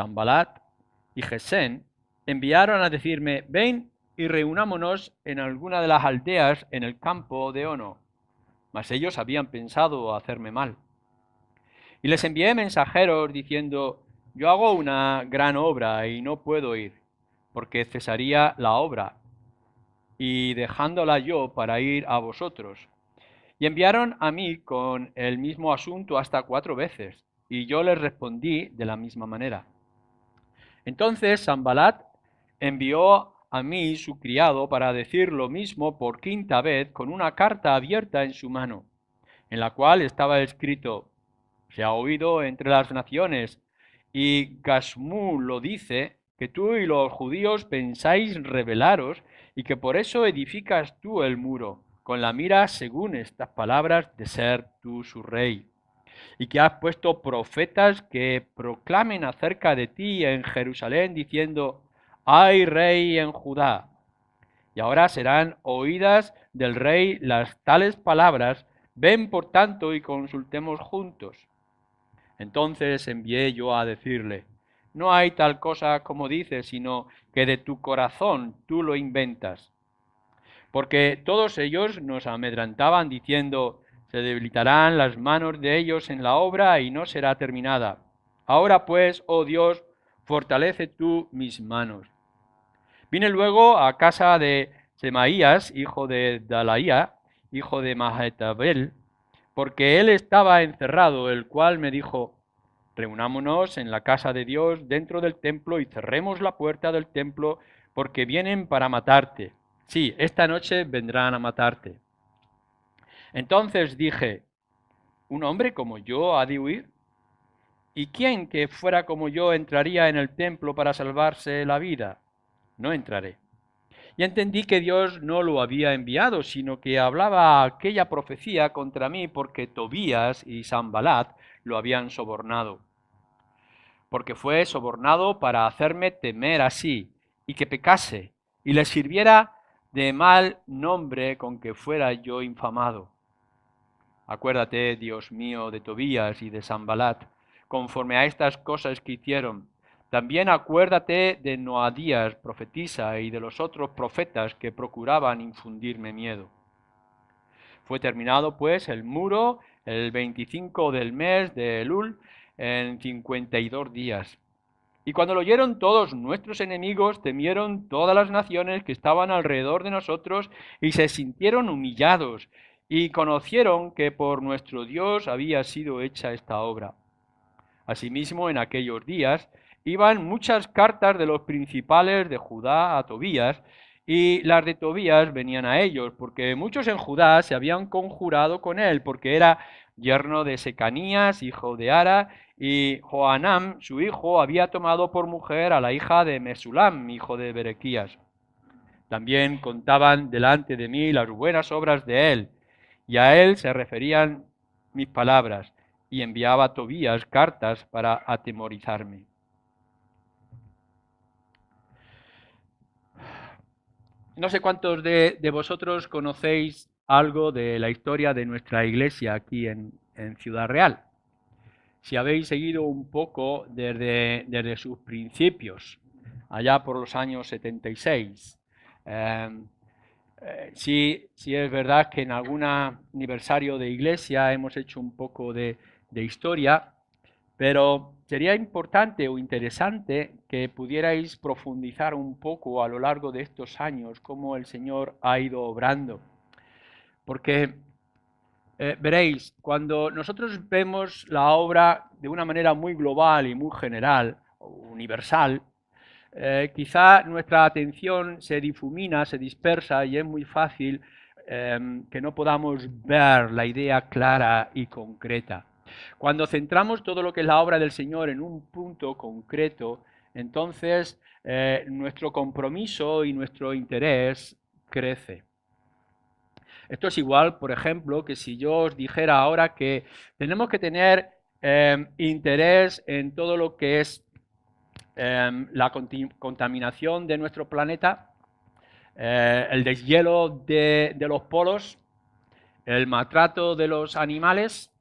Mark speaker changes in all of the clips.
Speaker 1: Sanbalat y Gesén enviaron a decirme: ven y reunámonos en alguna de las aldeas en el campo de Ono. Mas ellos habían pensado hacerme mal. Y les envié mensajeros diciendo: yo hago una gran obra y no puedo ir, porque cesaría la obra, y dejándola yo para ir a vosotros. Y enviaron a mí con el mismo asunto hasta 4 veces, y yo les respondí de la misma manera. Entonces Sanbalat envió a mí su criado para decir lo mismo por 5ª vez, con una carta abierta en su mano, en la cual estaba escrito: se ha oído entre las naciones, y Gasmú lo dice, que tú y los judíos pensáis rebelaros, y que por eso edificas tú el muro, con la mira, según estas palabras, de ser tú su rey, y que has puesto profetas que proclamen acerca de ti en Jerusalén, diciendo: hay rey en Judá. Y ahora serán oídas del rey las tales palabras: ven por tanto y consultemos juntos. Entonces envié yo a decirle: no hay tal cosa como dices, sino que de tu corazón tú lo inventas. Porque todos ellos nos amedrentaban diciendo: se debilitarán las manos de ellos en la obra y no será terminada. Ahora pues, oh Dios, fortalece tú mis manos. Vine luego a casa de Semaías, hijo de Dalaía, hijo de Mahetabel, porque él estaba encerrado, el cual me dijo: reunámonos en la casa de Dios dentro del templo y cerremos la puerta del templo, porque vienen para matarte. Sí, esta noche vendrán a matarte. Entonces dije: ¿un hombre como yo ha de huir? ¿Y quién que fuera como yo entraría en el templo para salvarse la vida? No entraré. Y entendí que Dios no lo había enviado, sino que hablaba aquella profecía contra mí porque Tobías y Sanbalat lo habían sobornado. Porque fue sobornado para hacerme temer así, y que pecase, y le sirviera de mal nombre con que fuera yo infamado. Acuérdate, Dios mío, de Tobías y de Sanbalat, conforme a estas cosas que hicieron. También acuérdate de Noadías, profetisa, y de los otros profetas que procuraban infundirme miedo. Fue terminado, pues, el muro el 25 del mes de Elul, en 52 días. Y cuando lo oyeron todos nuestros enemigos, temieron todas las naciones que estaban alrededor de nosotros y se sintieron humillados y conocieron que por nuestro Dios había sido hecha esta obra. Asimismo, en aquellos días iban muchas cartas de los principales de Judá a Tobías, y las de Tobías venían a ellos, porque muchos en Judá se habían conjurado con él, porque era yerno de Secanías, hijo de Ara, y Joanam, su hijo, había tomado por mujer a la hija de Mesulam, hijo de Berequías. También contaban delante de mí las buenas obras de él, y a él se referían mis palabras, y enviaba a Tobías cartas para atemorizarme. No sé cuántos de vosotros conocéis algo de la historia de nuestra iglesia aquí en Ciudad Real. Si habéis seguido un poco desde sus principios, allá por los años 76. Sí es verdad que en algún aniversario de iglesia hemos hecho un poco de historia, pero sería importante o interesante que pudierais profundizar un poco a lo largo de estos años cómo el Señor ha ido obrando. Porque veréis, cuando nosotros vemos la obra de una manera muy global y muy general, o universal, quizá nuestra atención se difumina, se dispersa y es muy fácil que no podamos ver la idea clara y concreta. Cuando centramos todo lo que es la obra del Señor en un punto concreto, entonces nuestro compromiso y nuestro interés crece. Esto es igual, por ejemplo, que si yo os dijera ahora que tenemos que tener interés en todo lo que es la contaminación de nuestro planeta, el deshielo de los polos, el maltrato de los animales,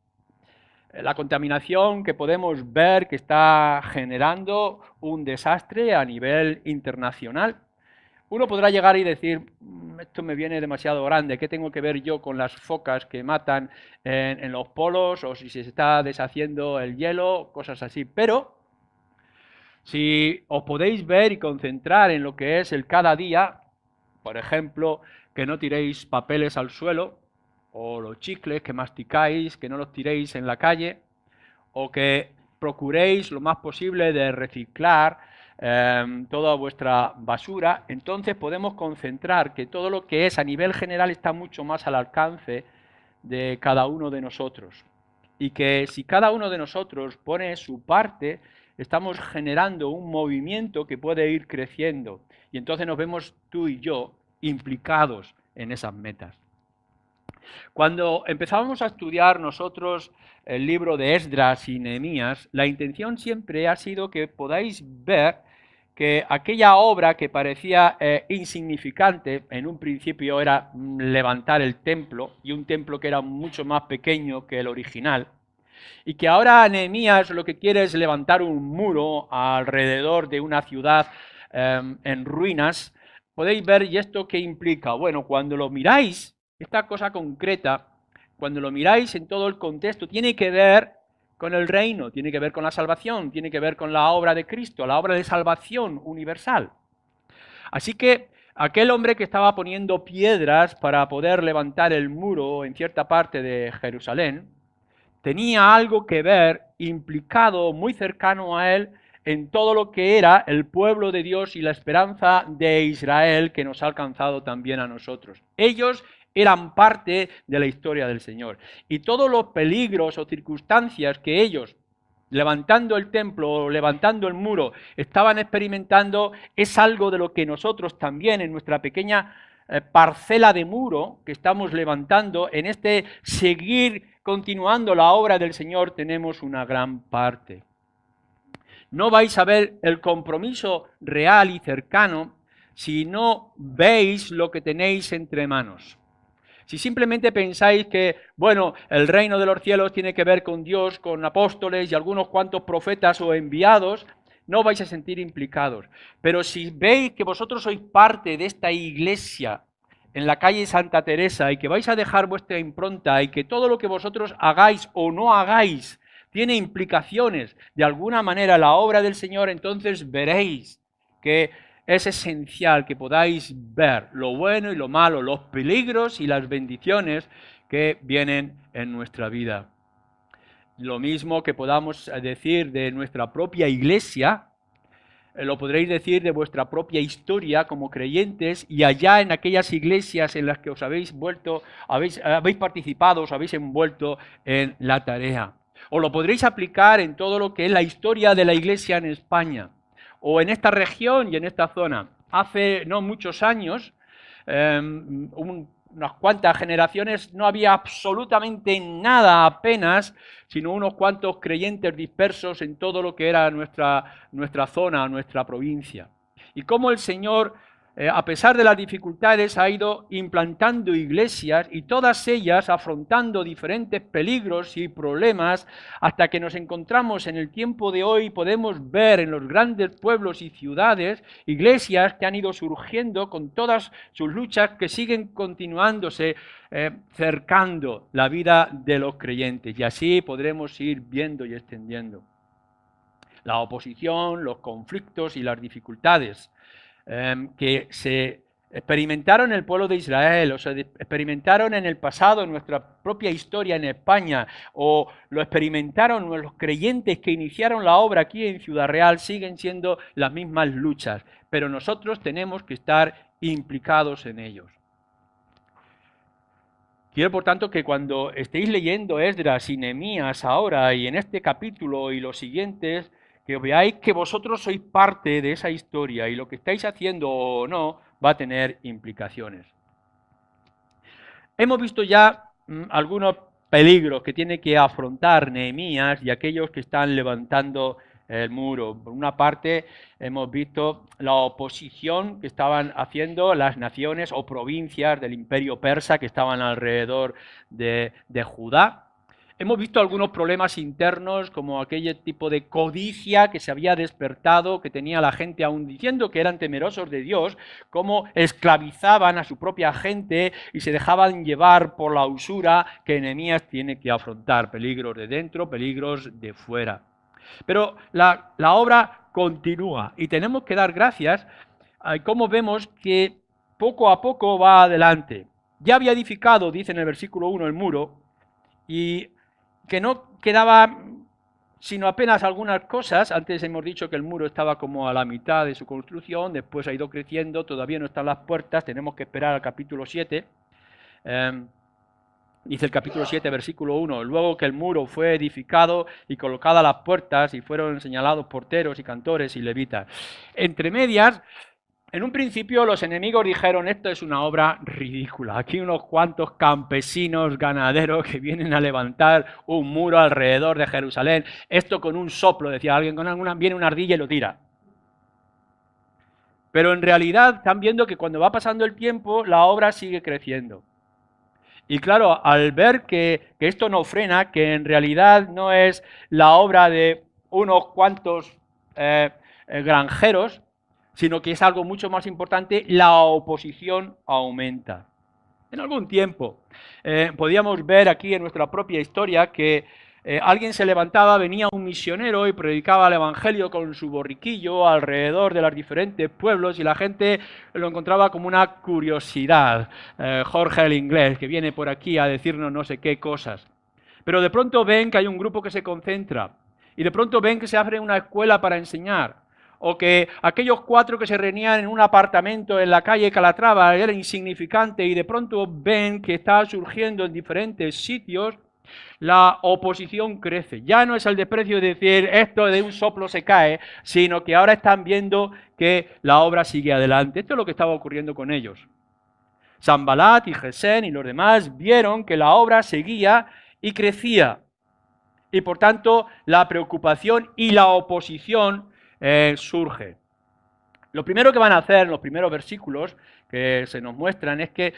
Speaker 1: la contaminación que podemos ver que está generando un desastre a nivel internacional. Uno podrá llegar y decir, esto me viene demasiado grande, ¿qué tengo que ver yo con las focas que matan en los polos o si se está deshaciendo el hielo, cosas así? Pero si os podéis ver y concentrar en lo que es el cada día, por ejemplo, que no tiréis papeles al suelo, o los chicles que masticáis, que no los tiréis en la calle, o que procuréis lo más posible de reciclar toda vuestra basura, entonces podemos concentrar que todo lo que es a nivel general está mucho más al alcance de cada uno de nosotros. Y que si cada uno de nosotros pone su parte, estamos generando un movimiento que puede ir creciendo. Y entonces nos vemos tú y yo implicados en esas metas. Cuando empezábamos a estudiar nosotros el libro de Esdras y Nehemías, la intención siempre ha sido que podáis ver que aquella obra que parecía insignificante, en un principio era levantar el templo, y un templo que era mucho más pequeño que el original, y que ahora Nehemías lo que quiere es levantar un muro alrededor de una ciudad en ruinas. Podéis ver, ¿y esto qué implica? Bueno, cuando lo miráis, esta cosa concreta, cuando lo miráis en todo el contexto, tiene que ver con el reino, tiene que ver con la salvación, tiene que ver con la obra de Cristo, la obra de salvación universal. Así que aquel hombre que estaba poniendo piedras para poder levantar el muro en cierta parte de Jerusalén, tenía algo que ver, implicado muy cercano a él, en todo lo que era el pueblo de Dios y la esperanza de Israel que nos ha alcanzado también a nosotros. Ellos eran parte de la historia del Señor. Y todos los peligros o circunstancias que ellos, levantando el templo o levantando el muro, estaban experimentando, es algo de lo que nosotros también en nuestra pequeña parcela de muro que estamos levantando, en este seguir continuando la obra del Señor, tenemos una gran parte. No vais a ver el compromiso real y cercano si no veis lo que tenéis entre manos. Si simplemente pensáis que, bueno, el reino de los cielos tiene que ver con Dios, con apóstoles y algunos cuantos profetas o enviados, no vais a sentir implicados. Pero si veis que vosotros sois parte de esta iglesia en la calle Santa Teresa y que vais a dejar vuestra impronta y que todo lo que vosotros hagáis o no hagáis tiene implicaciones de alguna manera en la obra del Señor, entonces veréis que es esencial que podáis ver lo bueno y lo malo, los peligros y las bendiciones que vienen en nuestra vida. Lo mismo que podamos decir de nuestra propia iglesia, lo podréis decir de vuestra propia historia como creyentes y allá en aquellas iglesias en las que os habéis vuelto, habéis participado, os habéis envuelto en la tarea. O lo podréis aplicar en todo lo que es la historia de la iglesia en España o en esta región y en esta zona. Hace no muchos años, unas cuantas generaciones, no había absolutamente nada apenas, sino unos cuantos creyentes dispersos en todo lo que era nuestra zona, nuestra provincia. Y cómo el Señor, a pesar de las dificultades, ha ido implantando iglesias y todas ellas afrontando diferentes peligros y problemas hasta que nos encontramos en el tiempo de hoy. Podemos ver en los grandes pueblos y ciudades iglesias que han ido surgiendo con todas sus luchas que siguen continuándose, cercando la vida de los creyentes. Y así podremos ir viendo y extendiendo la oposición, los conflictos y las dificultades que se experimentaron en el pueblo de Israel, o se experimentaron en el pasado, en nuestra propia historia en España, o lo experimentaron los creyentes que iniciaron la obra aquí en Ciudad Real, siguen siendo las mismas luchas, pero nosotros tenemos que estar implicados en ellos. Quiero, por tanto, que cuando estéis leyendo Esdras y Nehemías ahora y en este capítulo y los siguientes, que veáis que vosotros sois parte de esa historia y lo que estáis haciendo o no va a tener implicaciones. Hemos visto ya algunos peligros que tiene que afrontar Nehemías y aquellos que están levantando el muro. Por una parte, hemos visto la oposición que estaban haciendo las naciones o provincias del imperio persa que estaban alrededor de Judá. Hemos visto algunos problemas internos, como aquel tipo de codicia que se había despertado, que tenía la gente aún diciendo que eran temerosos de Dios, cómo esclavizaban a su propia gente y se dejaban llevar por la usura que Nehemías tiene que afrontar, peligros de dentro, peligros de fuera. Pero la obra continúa y tenemos que dar gracias a cómo vemos que poco a poco va adelante. Ya había edificado, dice en el versículo 1, el muro, y que no quedaba sino apenas algunas cosas. Antes hemos dicho que el muro estaba como a la mitad de su construcción, después ha ido creciendo, todavía no están las puertas, tenemos que esperar al capítulo 7. Dice el capítulo 7, versículo 1, luego que el muro fue edificado y colocadas las puertas y fueron señalados porteros y cantores y levitas. Entre medias, en un principio los enemigos dijeron, esto es una obra ridícula, aquí unos cuantos campesinos ganaderos que vienen a levantar un muro alrededor de Jerusalén, esto con un soplo, decía alguien, viene una ardilla y lo tira. Pero en realidad están viendo que cuando va pasando el tiempo, la obra sigue creciendo. Y claro, al ver que esto no frena, que en realidad no es la obra de unos cuantos granjeros, sino que es algo mucho más importante, la oposición aumenta. En algún tiempo podíamos ver aquí en nuestra propia historia que alguien se levantaba, venía un misionero y predicaba el evangelio con su borriquillo alrededor de los diferentes pueblos y la gente lo encontraba como una curiosidad. Jorge el inglés, que viene por aquí a decirnos no sé qué cosas. Pero de pronto ven que hay un grupo que se concentra y de pronto ven que se abre una escuela para enseñar. O que aquellos 4 que se reunían en un apartamento en la calle Calatrava era insignificante y de pronto ven que está surgiendo en diferentes sitios, la oposición crece. Ya no es el desprecio de decir esto de un soplo se cae, sino que ahora están viendo que la obra sigue adelante. Esto es lo que estaba ocurriendo con ellos. Sanbalat y Gesén y los demás vieron que la obra seguía y crecía. Y por tanto la preocupación y la oposición surge. Lo primero que van a hacer en los primeros versículos que se nos muestran es que,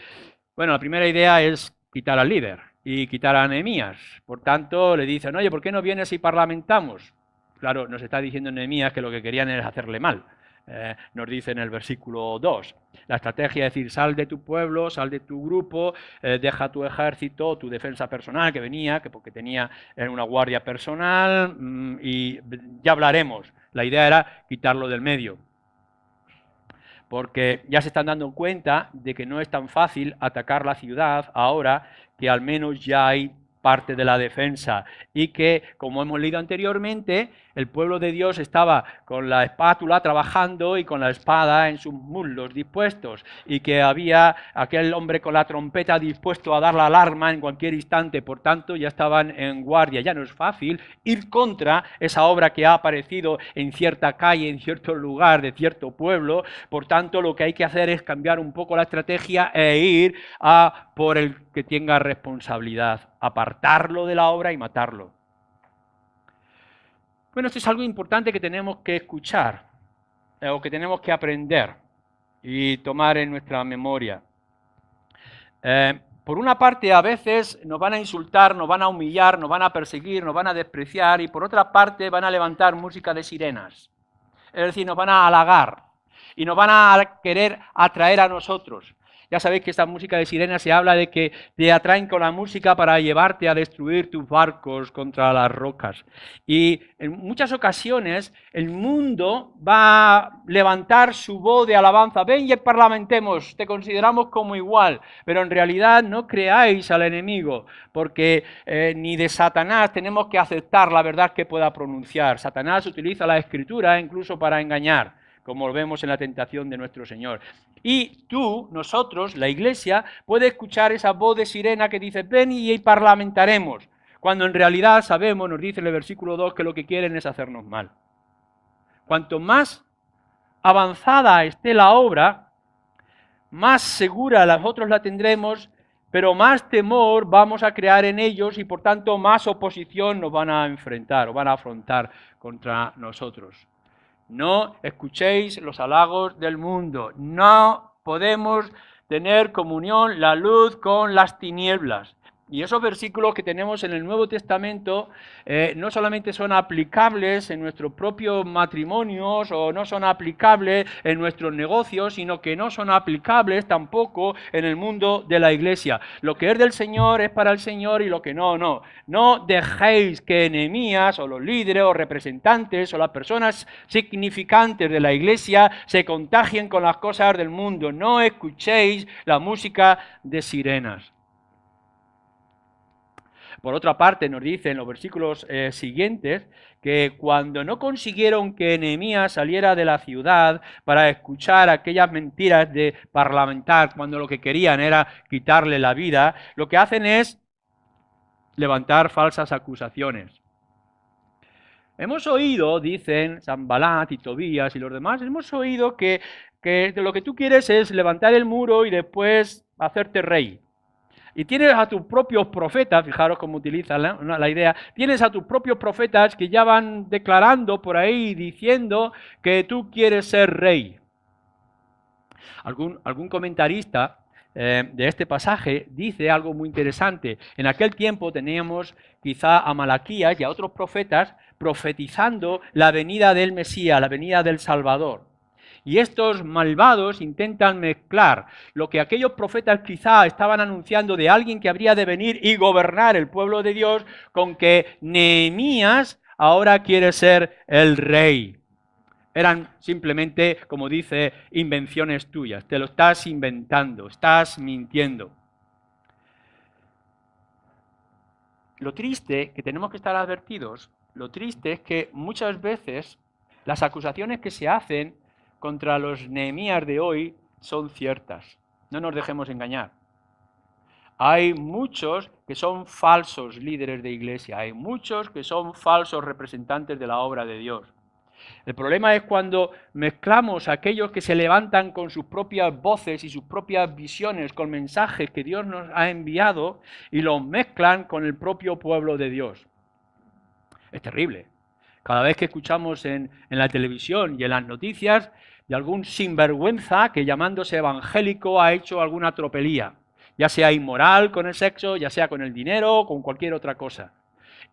Speaker 1: bueno, la primera idea es quitar al líder y quitar a Nehemías. Por tanto, le dicen, oye, ¿por qué no vienes y parlamentamos? Claro, nos está diciendo Nehemías que lo que querían era hacerle mal. Nos dice en el versículo 2, la estrategia es decir, sal de tu pueblo, sal de tu grupo, deja tu ejército, tu defensa personal que venía, que porque tenía una guardia personal, y ya hablaremos. La idea era quitarlo del medio, porque ya se están dando cuenta de que no es tan fácil atacar la ciudad ahora que al menos ya hay parte de la defensa y que, como hemos leído anteriormente, el pueblo de Dios estaba con la espátula trabajando y con la espada en sus muslos dispuestos y que había aquel hombre con la trompeta dispuesto a dar la alarma en cualquier instante, por tanto ya estaban en guardia. Ya no es fácil ir contra esa obra que ha aparecido en cierta calle, en cierto lugar de cierto pueblo, por tanto lo que hay que hacer es cambiar un poco la estrategia e ir a por el que tenga responsabilidad, apartarlo de la obra y matarlo. Bueno, esto es algo importante que tenemos que escuchar o que tenemos que aprender y tomar en nuestra memoria. Por una parte, a veces nos van a insultar, nos van a humillar, nos van a perseguir, nos van a despreciar y por otra parte van a levantar música de sirenas. Es decir, nos van a halagar y nos van a querer atraer a nosotros. Ya sabéis que esta música de sirena se habla de que te atraen con la música para llevarte a destruir tus barcos contra las rocas. Y en muchas ocasiones el mundo va a levantar su voz de alabanza. Ven y parlamentemos, te consideramos como igual. Pero en realidad no creáis al enemigo, porque ni de Satanás tenemos que aceptar la verdad que pueda pronunciar. Satanás utiliza la escritura incluso para engañar, como lo vemos en la tentación de nuestro Señor. Y tú, nosotros, la Iglesia, puede escuchar esa voz de sirena que dice, ven y parlamentaremos, cuando en realidad sabemos, nos dice en el versículo 2, que lo que quieren es hacernos mal. Cuanto más avanzada esté la obra, más segura nosotros la tendremos, pero más temor vamos a crear en ellos y por tanto más oposición nos van a enfrentar o van a afrontar contra nosotros. No escuchéis los halagos del mundo. No podemos tener comunión la luz con las tinieblas. Y esos versículos que tenemos en el Nuevo Testamento no solamente son aplicables en nuestros propios matrimonios o no son aplicables en nuestros negocios, sino que no son aplicables tampoco en el mundo de la iglesia. Lo que es del Señor es para el Señor y lo que no, no. No dejéis que Nehemías o los líderes o representantes o las personas significantes de la iglesia se contagien con las cosas del mundo. No escuchéis la música de sirenas. Por otra parte, nos dice en los versículos siguientes que cuando no consiguieron que Nehemías saliera de la ciudad para escuchar aquellas mentiras de parlamentar, cuando lo que querían era quitarle la vida, lo que hacen es levantar falsas acusaciones. Hemos oído, dicen Sanbalat y Tobías y los demás, hemos oído que lo que tú quieres es levantar el muro y después hacerte rey. Y tienes a tus propios profetas, fijaros cómo utilizan la idea, tienes a tus propios profetas que ya van declarando por ahí, diciendo que tú quieres ser rey. Algún comentarista de este pasaje dice algo muy interesante. En aquel tiempo teníamos quizá a Malaquías y a otros profetas profetizando la venida del Mesías, la venida del Salvador. Y estos malvados intentan mezclar lo que aquellos profetas quizá estaban anunciando de alguien que habría de venir y gobernar el pueblo de Dios con que Nehemías ahora quiere ser el rey. Eran simplemente, como dice, invenciones tuyas. Te lo estás inventando, estás mintiendo. Lo triste, que tenemos que estar advertidos, lo triste es que muchas veces las acusaciones que se hacen contra los Nehemías de hoy son ciertas. No nos dejemos engañar. Hay muchos que son falsos líderes de iglesia, hay muchos que son falsos representantes de la obra de Dios. El problema es cuando mezclamos a aquellos que se levantan con sus propias voces y sus propias visiones, con mensajes que Dios nos ha enviado, y los mezclan con el propio pueblo de Dios. Es terrible. Cada vez que escuchamos en la televisión y en las noticias de algún sinvergüenza que llamándose evangélico ha hecho alguna tropelía, ya sea inmoral con el sexo, ya sea con el dinero o con cualquier otra cosa.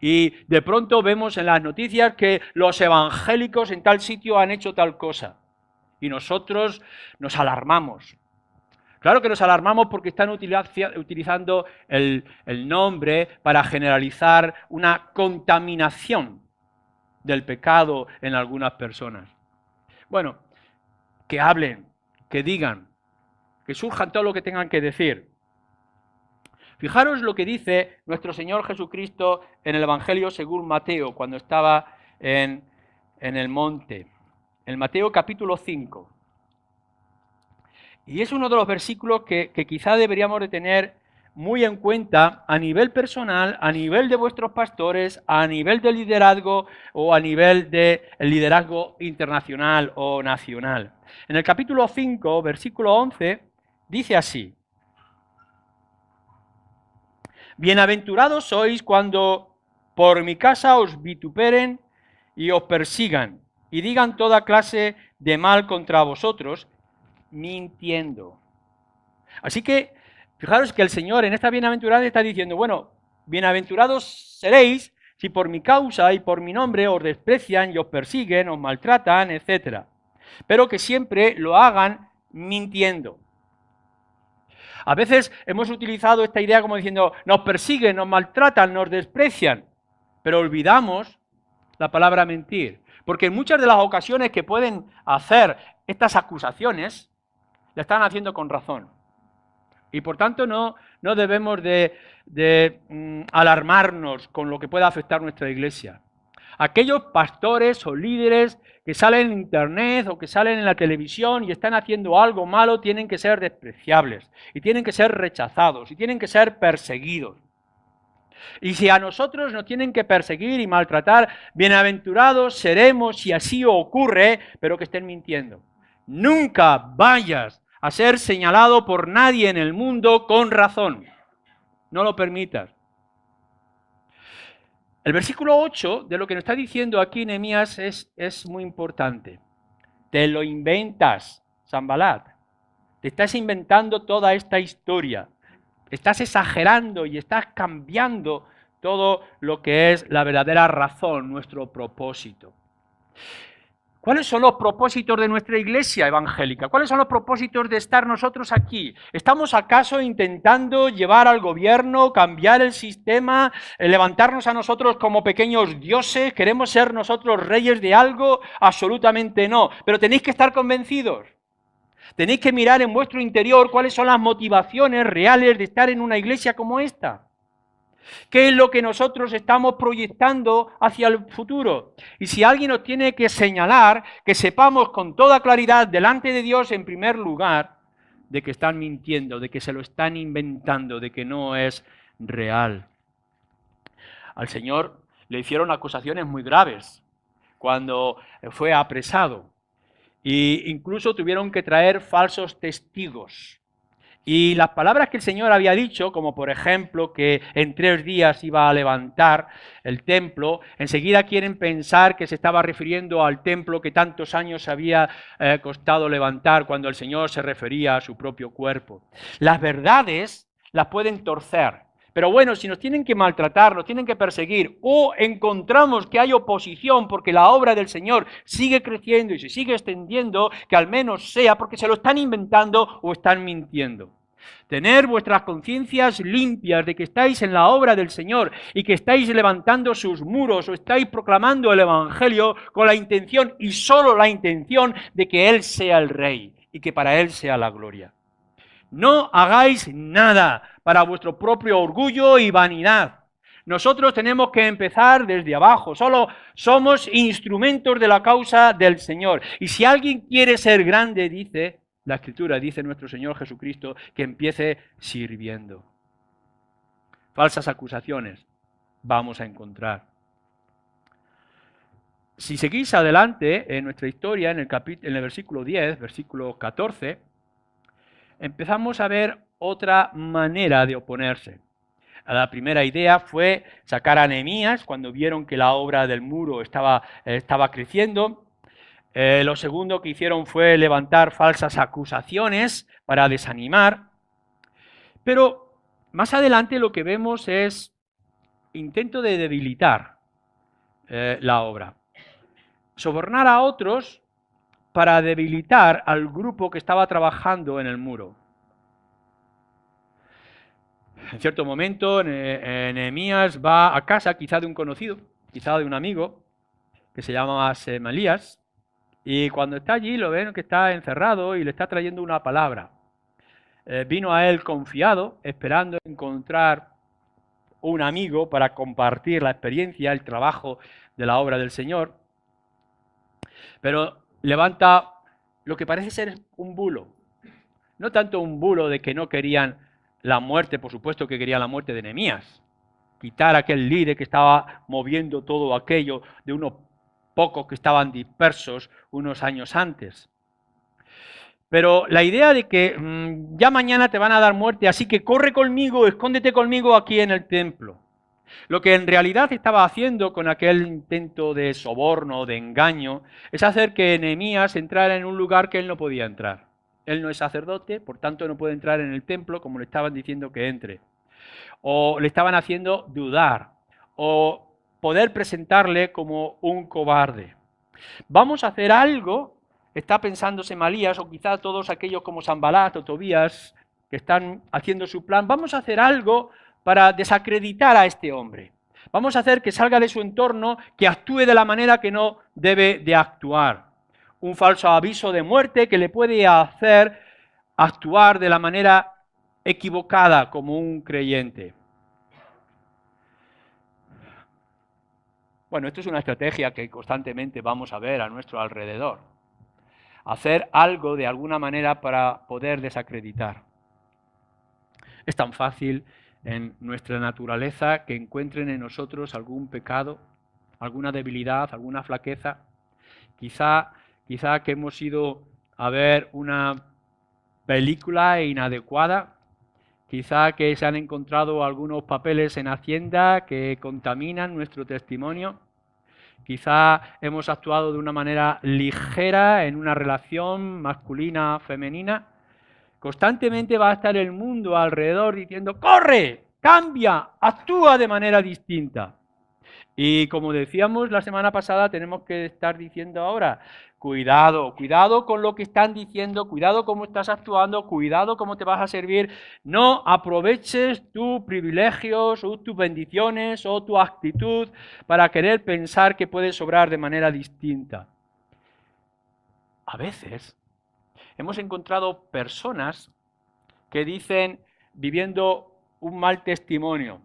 Speaker 1: Y de pronto vemos en las noticias que los evangélicos en tal sitio han hecho tal cosa. Y nosotros nos alarmamos. Claro que nos alarmamos porque están utilizando el nombre para generalizar una contaminación del pecado en algunas personas. Bueno, que hablen, que digan, que surjan todo lo que tengan que decir. Fijaros lo que dice nuestro Señor Jesucristo en el Evangelio según Mateo, cuando estaba en el monte, en Mateo capítulo 5. Y es uno de los versículos que quizá deberíamos de tener muy en cuenta a nivel personal, a nivel de vuestros pastores, a nivel de liderazgo o a nivel del liderazgo internacional o nacional. En el capítulo 5, versículo 11, dice así: Bienaventurados sois cuando por mi casa os vituperen y os persigan y digan toda clase de mal contra vosotros, mintiendo. Así que, fijaros que el Señor en esta bienaventuranza está diciendo, bueno, bienaventurados seréis si por mi causa y por mi nombre os desprecian y os persiguen, os maltratan, etc. Pero que siempre lo hagan mintiendo. A veces hemos utilizado esta idea como diciendo, nos persiguen, nos maltratan, nos desprecian, pero olvidamos la palabra mentir. Porque en muchas de las ocasiones que pueden hacer estas acusaciones, la están haciendo con razón. Y por tanto no debemos de alarmarnos con lo que pueda afectar nuestra iglesia. Aquellos pastores o líderes que salen en internet o que salen en la televisión y están haciendo algo malo tienen que ser despreciables y tienen que ser rechazados y tienen que ser perseguidos. Y si a nosotros nos tienen que perseguir y maltratar, bienaventurados seremos si así ocurre, pero que estén mintiendo. Nunca vayas a ser señalado por nadie en el mundo con razón. No lo permitas. El versículo 8 de lo que nos está diciendo aquí Nehemías es muy importante. Te lo inventas, Sanbalat. Te estás inventando toda esta historia. Estás exagerando y estás cambiando todo lo que es la verdadera razón, nuestro propósito. ¿Cuáles son los propósitos de nuestra iglesia evangélica? ¿Cuáles son los propósitos de estar nosotros aquí? ¿Estamos acaso intentando llevar al gobierno, cambiar el sistema, levantarnos a nosotros como pequeños dioses? ¿Queremos ser nosotros reyes de algo? Absolutamente no. Pero tenéis que estar convencidos. Tenéis que mirar en vuestro interior cuáles son las motivaciones reales de estar en una iglesia como esta. ¿Qué es lo que nosotros estamos proyectando hacia el futuro? Y si alguien nos tiene que señalar, que sepamos con toda claridad delante de Dios, en primer lugar, de que están mintiendo, de que se lo están inventando, de que no es real. Al Señor le hicieron acusaciones muy graves cuando fue apresado. E incluso tuvieron que traer falsos testigos. Y las palabras que el Señor había dicho, como por ejemplo que en 3 días iba a levantar el templo, enseguida quieren pensar que se estaba refiriendo al templo que tantos años había costado levantar cuando el Señor se refería a su propio cuerpo. Las verdades las pueden torcer. Pero bueno, si nos tienen que maltratar, nos tienen que perseguir, o encontramos que hay oposición porque la obra del Señor sigue creciendo y se sigue extendiendo, que al menos sea porque se lo están inventando o están mintiendo. Tener vuestras conciencias limpias de que estáis en la obra del Señor y que estáis levantando sus muros o estáis proclamando el Evangelio con la intención y solo la intención de que Él sea el Rey y que para Él sea la gloria. No hagáis nada para vuestro propio orgullo y vanidad. Nosotros tenemos que empezar desde abajo, solo somos instrumentos de la causa del Señor. Y si alguien quiere ser grande, dice la Escritura, dice nuestro Señor Jesucristo, que empiece sirviendo. Falsas acusaciones vamos a encontrar. Si seguís adelante en nuestra historia, en el versículo 10, versículo 14, empezamos a ver otra manera de oponerse. La primera idea fue sacar a Nehemías cuando vieron que la obra del muro estaba creciendo. Lo segundo que hicieron fue levantar falsas acusaciones para desanimar. Pero más adelante lo que vemos es intento de debilitar la obra. Sobornar a otros para debilitar al grupo que estaba trabajando en el muro. En cierto momento, Nehemías va a casa, quizá de un conocido, quizá de un amigo, que se llama Semalías, y cuando está allí lo ven que está encerrado y le está trayendo una palabra. Vino a él confiado, esperando encontrar un amigo para compartir la experiencia, el trabajo de la obra del Señor, pero levanta lo que parece ser un bulo. No tanto un bulo de que no querían la muerte, por supuesto que querían la muerte de Nehemías, quitar a aquel líder que estaba moviendo todo aquello de unos pocos que estaban dispersos unos años antes. Pero la idea de que ya mañana te van a dar muerte, así que corre conmigo, escóndete conmigo aquí en el templo. Lo que en realidad estaba haciendo con aquel intento de soborno, de engaño, es hacer que Nehemías entrara en un lugar que él no podía entrar. Él no es sacerdote, por tanto no puede entrar en el templo como le estaban diciendo que entre. O le estaban haciendo dudar, o poder presentarle como un cobarde. Vamos a hacer algo, está pensando Semalías, o quizás todos aquellos como Sanbalat o Tobías, que están haciendo su plan, vamos a hacer algo para desacreditar a este hombre. Vamos a hacer que salga de su entorno, que actúe de la manera que no debe de actuar. Un falso aviso de muerte que le puede hacer actuar de la manera equivocada como un creyente. Bueno, esto es una estrategia que constantemente vamos a ver a nuestro alrededor. Hacer algo de alguna manera para poder desacreditar. Es tan fácil en nuestra naturaleza que encuentren en nosotros algún pecado, alguna debilidad, alguna flaqueza. Quizá que hemos ido a ver una película inadecuada, quizá que se han encontrado algunos papeles en Hacienda que contaminan nuestro testimonio. Quizá hemos actuado de una manera ligera en una relación masculina-femenina. Constantemente va a estar el mundo alrededor diciendo, corre, cambia, actúa de manera distinta. Y como decíamos la semana pasada, tenemos que estar diciendo ahora, cuidado, cuidado con lo que están diciendo, cuidado cómo estás actuando, cuidado cómo te vas a servir. No aproveches tus privilegios o tus bendiciones o tu actitud para querer pensar que puedes obrar de manera distinta. A veces hemos encontrado personas que dicen viviendo un mal testimonio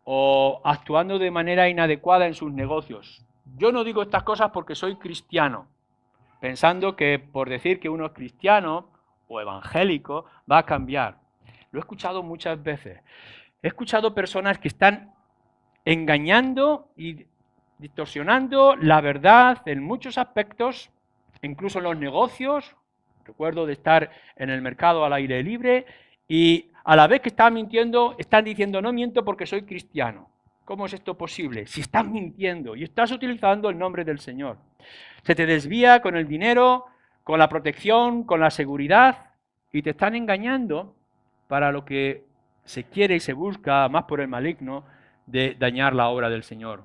Speaker 1: o actuando de manera inadecuada en sus negocios. Yo no digo estas cosas porque soy cristiano, pensando que por decir que uno es cristiano o evangélico va a cambiar. Lo he escuchado muchas veces. He escuchado personas que están engañando y distorsionando la verdad en muchos aspectos, incluso en los negocios. Recuerdo de estar en el mercado al aire libre y a la vez que están mintiendo, están diciendo no miento porque soy cristiano. ¿Cómo es esto posible? Si estás mintiendo y estás utilizando el nombre del Señor. Se te desvía con el dinero, con la protección, con la seguridad y te están engañando para lo que se quiere y se busca, más por el maligno, de dañar la obra del Señor.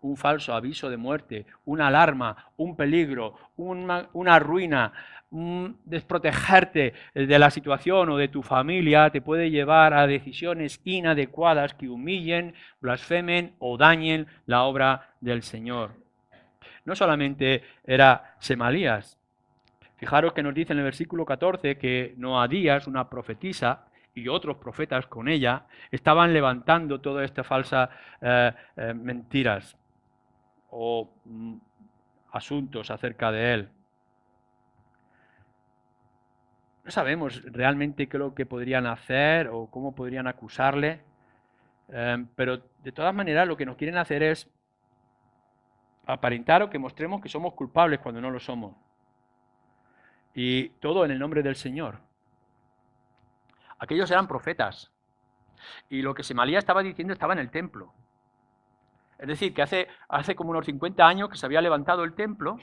Speaker 1: Un falso aviso de muerte, una alarma, un peligro, una ruina, desprotegerte de la situación o de tu familia te puede llevar a decisiones inadecuadas que humillen, blasfemen o dañen la obra del Señor. No solamente era Semalías. Fijaros que nos dice en el versículo 14 que Noadías, una profetisa, y otros profetas con ella, estaban levantando todas estas falsas mentiras o asuntos acerca de él. No sabemos realmente qué es lo que podrían hacer o cómo podrían acusarle, pero de todas maneras lo que nos quieren hacer es aparentar o que mostremos que somos culpables cuando no lo somos. Y todo en el nombre del Señor. Aquellos eran profetas. Y lo que Semalías estaba diciendo estaba en el templo. Es decir, que hace como unos 50 años que se había levantado el templo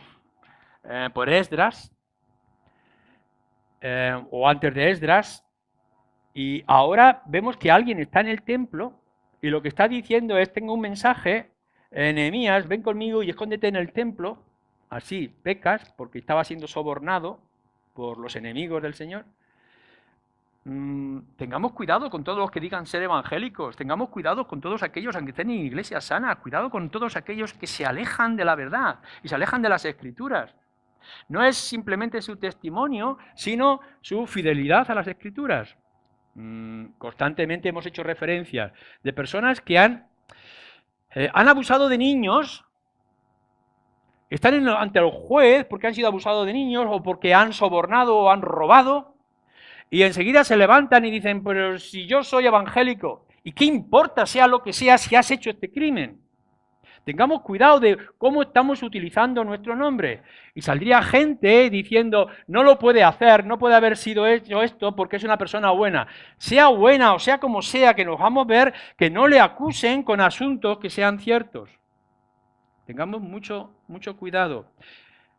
Speaker 1: por Esdras, o antes de Esdras, y ahora vemos que alguien está en el templo y lo que está diciendo es, tengo un mensaje, Nehemías, ven conmigo y escóndete en el templo, así pecas porque estaba siendo sobornado por los enemigos del Señor. Tengamos cuidado con todos los que digan ser evangélicos, tengamos cuidado con todos aquellos, aunque estén en iglesias sanas, cuidado con todos aquellos que se alejan de la verdad y se alejan de las Escrituras. No es simplemente su testimonio, sino su fidelidad a las Escrituras. Constantemente hemos hecho referencias de personas que han abusado de niños, están ante el juez porque han sido abusados de niños o porque han sobornado o han robado, y enseguida se levantan y dicen, pero si yo soy evangélico, ¿y qué importa sea lo que sea si has hecho este crimen? Tengamos cuidado de cómo estamos utilizando nuestro nombre. Y saldría gente diciendo, no lo puede hacer, no puede haber sido hecho esto porque es una persona buena. Sea buena o sea como sea, que nos vamos a ver, que no le acusen con asuntos que sean ciertos. Tengamos mucho cuidado.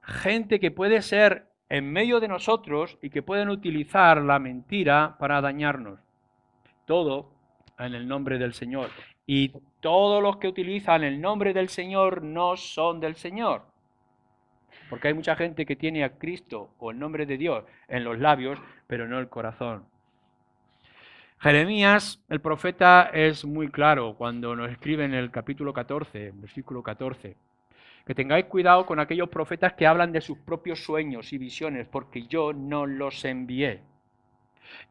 Speaker 1: Gente que puede ser en medio de nosotros y que pueden utilizar la mentira para dañarnos. Todo en el nombre del Señor. Y todos los que utilizan el nombre del Señor no son del Señor. Porque hay mucha gente que tiene a Cristo o el nombre de Dios en los labios, pero no el corazón. Jeremías, el profeta, es muy claro cuando nos escribe en el capítulo 14, versículo 14. Que tengáis cuidado con aquellos profetas que hablan de sus propios sueños y visiones, porque yo no los envié.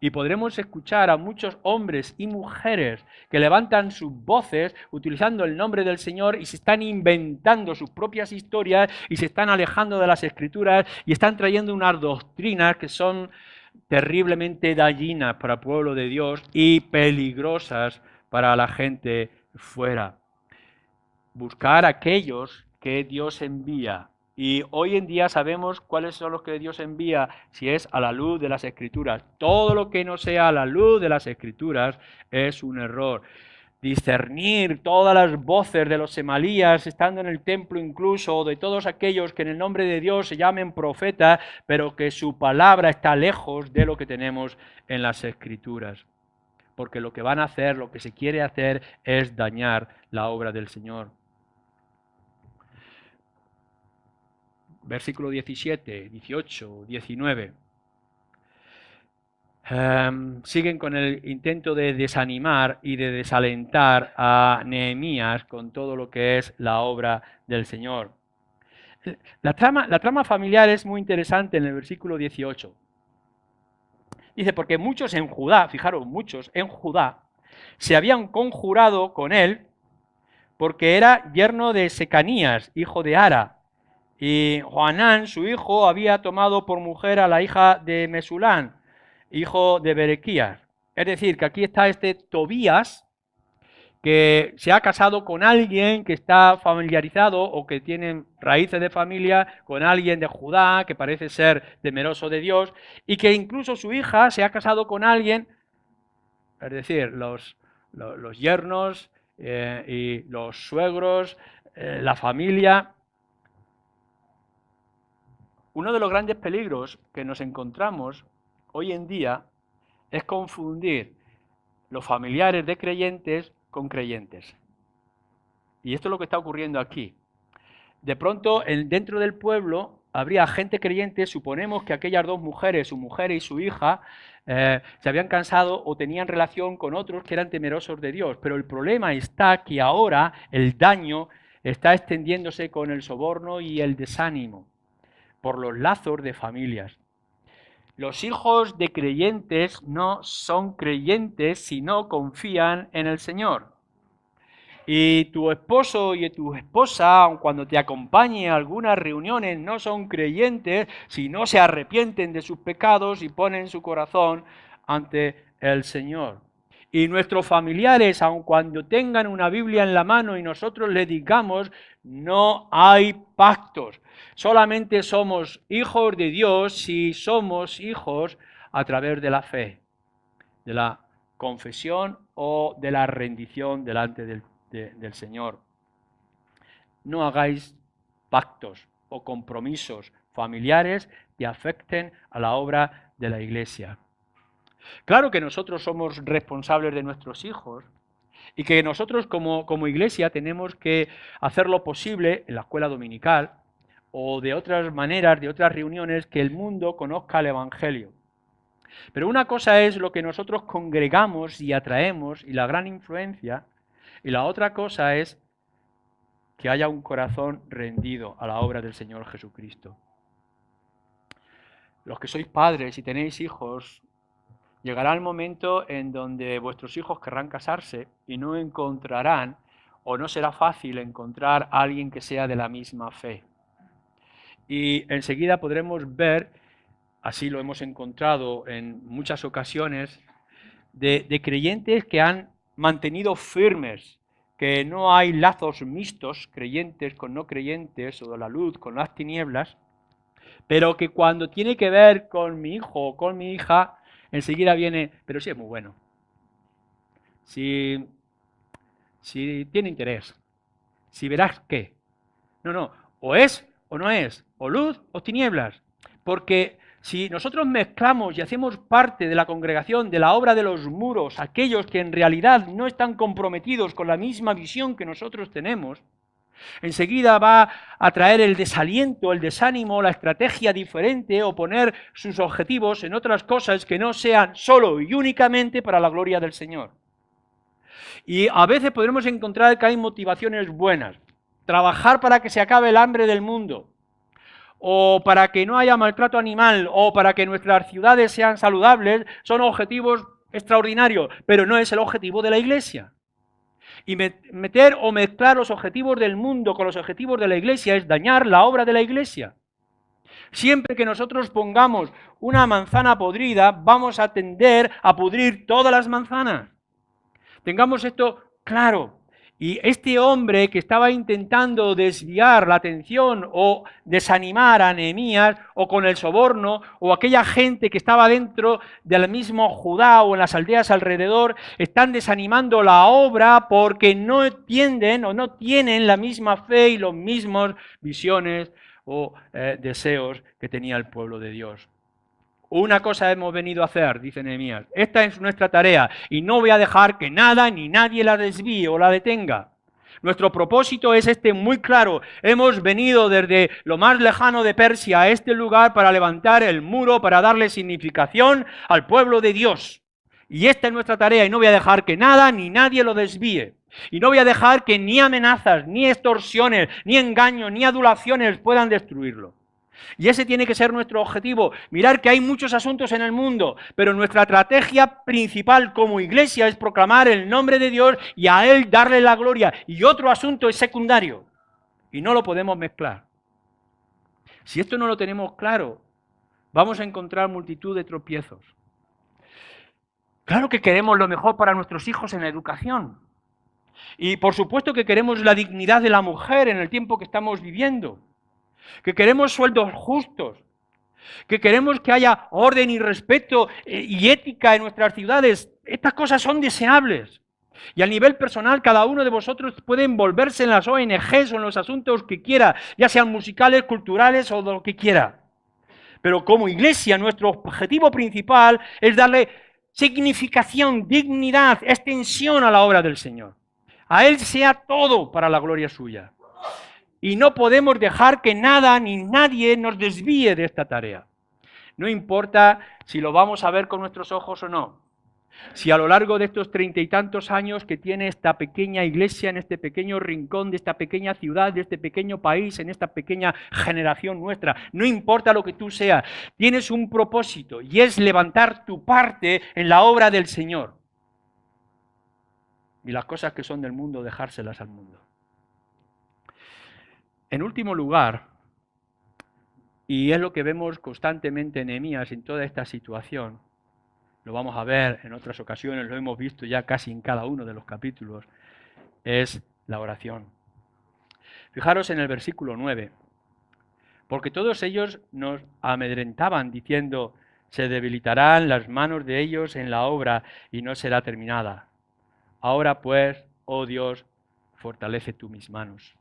Speaker 1: Y podremos escuchar a muchos hombres y mujeres que levantan sus voces utilizando el nombre del Señor y se están inventando sus propias historias y se están alejando de las Escrituras y están trayendo unas doctrinas que son terriblemente dañinas para el pueblo de Dios y peligrosas para la gente fuera. Buscar a aquellos que Dios envía. Y hoy en día sabemos cuáles son los que Dios envía, si es a la luz de las Escrituras. Todo lo que no sea a la luz de las Escrituras es un error. discernir todas las voces de los semalías, estando en el templo incluso, o de todos aquellos que en el nombre de Dios se llamen profetas, pero que su palabra está lejos de lo que tenemos en las Escrituras. Porque lo que van a hacer, lo que se quiere hacer, es dañar la obra del Señor. Versículo 17, 18, 19. Siguen con el intento de desanimar y de desalentar a Nehemías con todo lo que es la obra del Señor. La trama familiar es muy interesante en el versículo 18. Dice, porque muchos en Judá, fijaros, muchos en Judá, se habían conjurado con él porque era yerno de Secanías, hijo de Ara, y Joanán, su hijo, había tomado por mujer a la hija de Mesulán, hijo de Berequías. Es decir, que aquí está este Tobías, que se ha casado con alguien que está familiarizado o que tiene raíces de familia con alguien de Judá, que parece ser temeroso de Dios, y que incluso su hija se ha casado con alguien, es decir, los yernos y los suegros, la familia. Uno de los grandes peligros que nos encontramos hoy en día es confundir los familiares de creyentes con creyentes. Y esto es lo que está ocurriendo aquí. De pronto, dentro del pueblo habría gente creyente, suponemos que aquellas dos mujeres, su mujer y su hija, se habían cansado o tenían relación con otros que eran temerosos de Dios. Pero el problema está que ahora el daño está extendiéndose con el soborno y el desánimo por los lazos de familias. Los hijos de creyentes no son creyentes si no confían en el Señor. Y tu esposo y tu esposa, aun cuando te acompañe a algunas reuniones, no son creyentes si no se arrepienten de sus pecados y ponen su corazón ante el Señor. Y nuestros familiares, aun cuando tengan una Biblia en la mano y nosotros les digamos, no hay pactos. Solamente somos hijos de Dios si somos hijos a través de la fe, de la confesión o de la rendición delante del Señor. No hagáis pactos o compromisos familiares que afecten a la obra de la Iglesia. Claro que nosotros somos responsables de nuestros hijos y que nosotros como Iglesia tenemos que hacer lo posible en la escuela dominical o de otras maneras, de otras reuniones, que el mundo conozca el Evangelio. Pero una cosa es lo que nosotros congregamos y atraemos y la gran influencia, y la otra cosa es que haya un corazón rendido a la obra del Señor Jesucristo. Los que sois padres y tenéis hijos, llegará el momento en donde vuestros hijos querrán casarse y no encontrarán, o no será fácil encontrar a alguien que sea de la misma fe. Y enseguida podremos ver, así lo hemos encontrado en muchas ocasiones, de creyentes que han mantenido firmes, que no hay lazos mixtos, creyentes con no creyentes, o la luz con las tinieblas, pero que cuando tiene que ver con mi hijo o con mi hija, enseguida viene, pero sí es muy bueno. Si tiene interés, si verás qué. No, o es o no es, o luz o tinieblas. Porque si nosotros mezclamos y hacemos parte de la congregación, de la obra de los muros, aquellos que en realidad no están comprometidos con la misma visión que nosotros tenemos, enseguida va a traer el desaliento, el desánimo, la estrategia diferente o poner sus objetivos en otras cosas que no sean solo y únicamente para la gloria del Señor. Y a veces podremos encontrar que hay motivaciones buenas. Trabajar para que se acabe el hambre del mundo, o para que no haya maltrato animal, o para que nuestras ciudades sean saludables, son objetivos extraordinarios, pero no es el objetivo de la Iglesia. Y meter o mezclar los objetivos del mundo con los objetivos de la Iglesia es dañar la obra de la Iglesia. Siempre que nosotros pongamos una manzana podrida, vamos a tender a pudrir todas las manzanas. Tengamos esto claro. Y este hombre que estaba intentando desviar la atención o desanimar a Nehemías, o con el soborno, o aquella gente que estaba dentro del mismo Judá o en las aldeas alrededor, están desanimando la obra porque no entienden o no tienen la misma fe y los mismos visiones o deseos que tenía el pueblo de Dios. Una cosa hemos venido a hacer, dice Nehemías. Esta es nuestra tarea y no voy a dejar que nada ni nadie la desvíe o la detenga. Nuestro propósito es muy claro. Hemos venido desde lo más lejano de Persia a este lugar para levantar el muro, para darle significación al pueblo de Dios. Y esta es nuestra tarea y no voy a dejar que nada ni nadie lo desvíe. Y no voy a dejar que ni amenazas, ni extorsiones, ni engaños, ni adulaciones puedan destruirlo. Y ese tiene que ser nuestro objetivo. Mirar que hay muchos asuntos en el mundo, pero nuestra estrategia principal como iglesia es proclamar el nombre de Dios y a Él darle la gloria. Y otro asunto es secundario. Y no lo podemos mezclar. Si esto no lo tenemos claro, vamos a encontrar multitud de tropiezos. Claro que queremos lo mejor para nuestros hijos en la educación. Y por supuesto que queremos la dignidad de la mujer en el tiempo que estamos viviendo. Que queremos sueldos justos, que queremos que haya orden y respeto y ética en nuestras ciudades. Estas cosas son deseables. Y a nivel personal, cada uno de vosotros puede envolverse en las ONGs o en los asuntos que quiera, ya sean musicales, culturales o de lo que quiera. Pero como iglesia, nuestro objetivo principal es darle significación, dignidad, extensión a la obra del Señor. A Él sea todo para la gloria suya. Y no podemos dejar que nada ni nadie nos desvíe de esta tarea. No importa si lo vamos a ver con nuestros ojos o no. Si a lo largo de estos 30 y tantos años que tiene esta pequeña iglesia, en este pequeño rincón de esta pequeña ciudad, de este pequeño país, en esta pequeña generación nuestra, no importa lo que tú seas, tienes un propósito y es levantar tu parte en la obra del Señor. Y las cosas que son del mundo, dejárselas al mundo. En último lugar, y es lo que vemos constantemente en Nehemías en toda esta situación, lo vamos a ver en otras ocasiones, lo hemos visto ya casi en cada uno de los capítulos, es la oración. Fijaros en el versículo 9, porque todos ellos nos amedrentaban diciendo, se debilitarán las manos de ellos en la obra y no será terminada. Ahora pues, oh Dios, fortalece tú mis manos.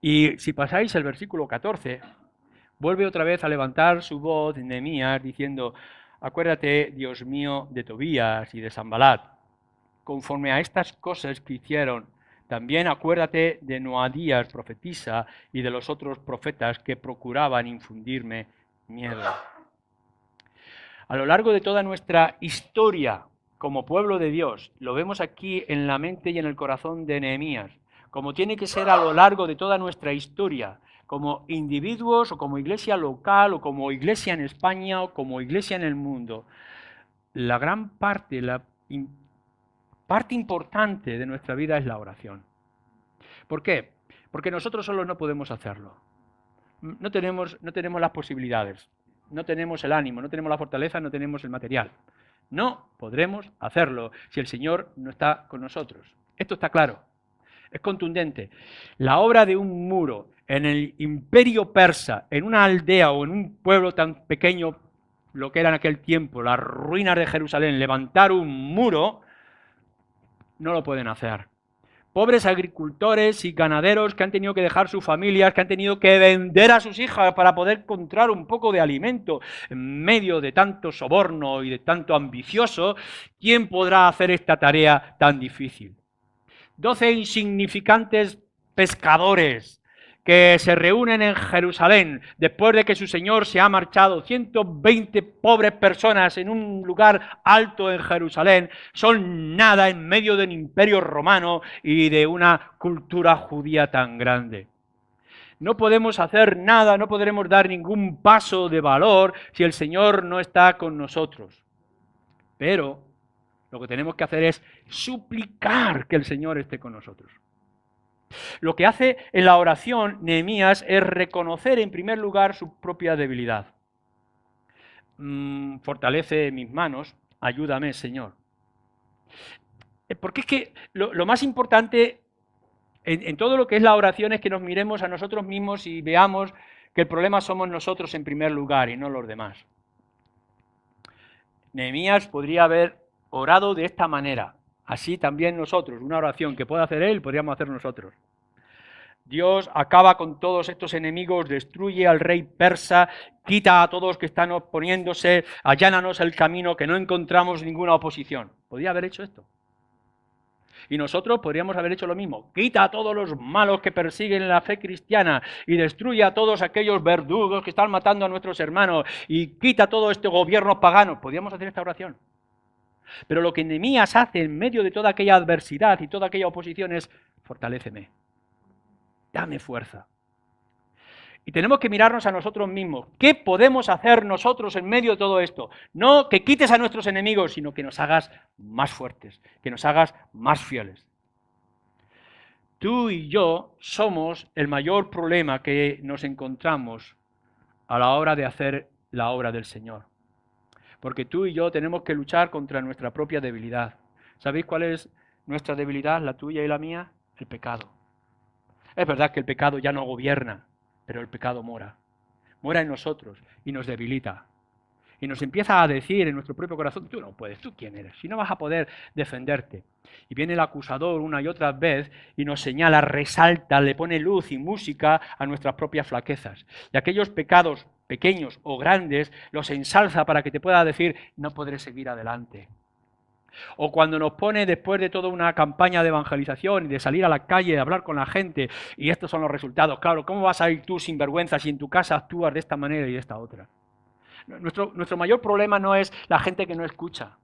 Speaker 1: Y si pasáis el versículo 14, vuelve otra vez a levantar su voz Nehemías diciendo, acuérdate, Dios mío, de Tobías y de Sanbalat, conforme a estas cosas que hicieron. También acuérdate de Noadías, profetisa, y de los otros profetas que procuraban infundirme miedo. A lo largo de toda nuestra historia como pueblo de Dios, lo vemos aquí en la mente y en el corazón de Nehemías, como tiene que ser a lo largo de toda nuestra historia, como individuos o como iglesia local o como iglesia en España o como iglesia en el mundo. La gran parte, parte importante de nuestra vida es la oración. ¿Por qué? Porque nosotros solos no podemos hacerlo. No tenemos las posibilidades, no tenemos el ánimo, no tenemos la fortaleza, no tenemos el material. No podremos hacerlo si el Señor no está con nosotros. Esto está claro. Es contundente. La obra de un muro en el imperio persa, en una aldea o en un pueblo tan pequeño, lo que era en aquel tiempo, las ruinas de Jerusalén, levantar un muro, no lo pueden hacer. Pobres agricultores y ganaderos que han tenido que dejar sus familias, que han tenido que vender a sus hijas para poder encontrar un poco de alimento en medio de tanto soborno y de tanto ambicioso, ¿quién podrá hacer esta tarea tan difícil? 12 insignificantes pescadores que se reúnen en Jerusalén después de que su señor se ha marchado, 120 pobres personas en un lugar alto en Jerusalén, son nada en medio del imperio romano y de una cultura judía tan grande. No podemos hacer nada, no podremos dar ningún paso de valor si el Señor no está con nosotros. Pero lo que tenemos que hacer es suplicar que el Señor esté con nosotros. Lo que hace en la oración Nehemías es reconocer en primer lugar su propia debilidad. Fortalece mis manos, ayúdame, Señor. Porque es que lo más importante en todo lo que es la oración es que nos miremos a nosotros mismos y veamos que el problema somos nosotros en primer lugar y no los demás. Nehemías podría haber orado de esta manera, así también nosotros, una oración que puede hacer él, podríamos hacer nosotros. Dios acaba con todos estos enemigos, destruye al rey persa, quita a todos que están oponiéndose, allánanos el camino, que no encontramos ninguna oposición. ¿Podría haber hecho esto? Y nosotros podríamos haber hecho lo mismo. Quita a todos los malos que persiguen la fe cristiana y destruye a todos aquellos verdugos que están matando a nuestros hermanos y quita todo este gobierno pagano. Podríamos hacer esta oración. Pero lo que Nehemías hace en medio de toda aquella adversidad y toda aquella oposición es: fortaléceme, dame fuerza. Y tenemos que mirarnos a nosotros mismos. ¿Qué podemos hacer nosotros en medio de todo esto? No que quites a nuestros enemigos, sino que nos hagas más fuertes, que nos hagas más fieles. Tú y yo somos el mayor problema que nos encontramos a la hora de hacer la obra del Señor. Porque tú y yo tenemos que luchar contra nuestra propia debilidad. ¿Sabéis cuál es nuestra debilidad, la tuya y la mía? El pecado. Es verdad que el pecado ya no gobierna, pero el pecado mora en nosotros y nos debilita. Y nos empieza a decir en nuestro propio corazón: tú no puedes, ¿tú quién eres? Si no vas a poder defenderte. Y viene el acusador una y otra vez y nos señala, resalta, le pone luz y música a nuestras propias flaquezas. Y aquellos pecados pequeños o grandes los ensalza para que te pueda decir: no podré seguir adelante. O cuando nos pone, después de toda una campaña de evangelización y de salir a la calle, de hablar con la gente, y estos son los resultados. Claro, ¿cómo vas a ir tú sin vergüenza si en tu casa actúas de esta manera y de esta otra? Nuestro mayor problema no es la gente que no escucha,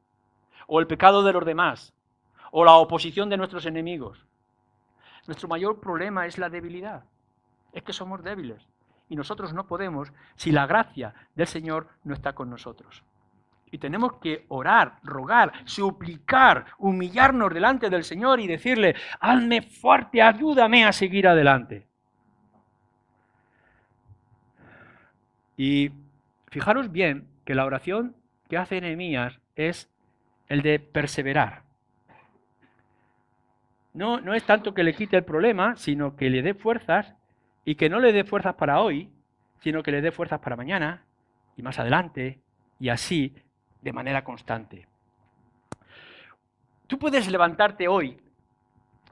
Speaker 1: o el pecado de los demás, o la oposición de nuestros enemigos. Nuestro mayor problema es la debilidad. Es que somos débiles y nosotros no podemos si la gracia del Señor no está con nosotros. Y tenemos que orar, rogar, suplicar, humillarnos delante del Señor y decirle: hazme fuerte, ayúdame a seguir adelante. Y fijaros bien que la oración que hace Nehemías es el de perseverar. No es tanto que le quite el problema, sino que le dé fuerzas, y que no le dé fuerzas para hoy, sino que le dé fuerzas para mañana y más adelante, y así de manera constante. Tú puedes levantarte hoy,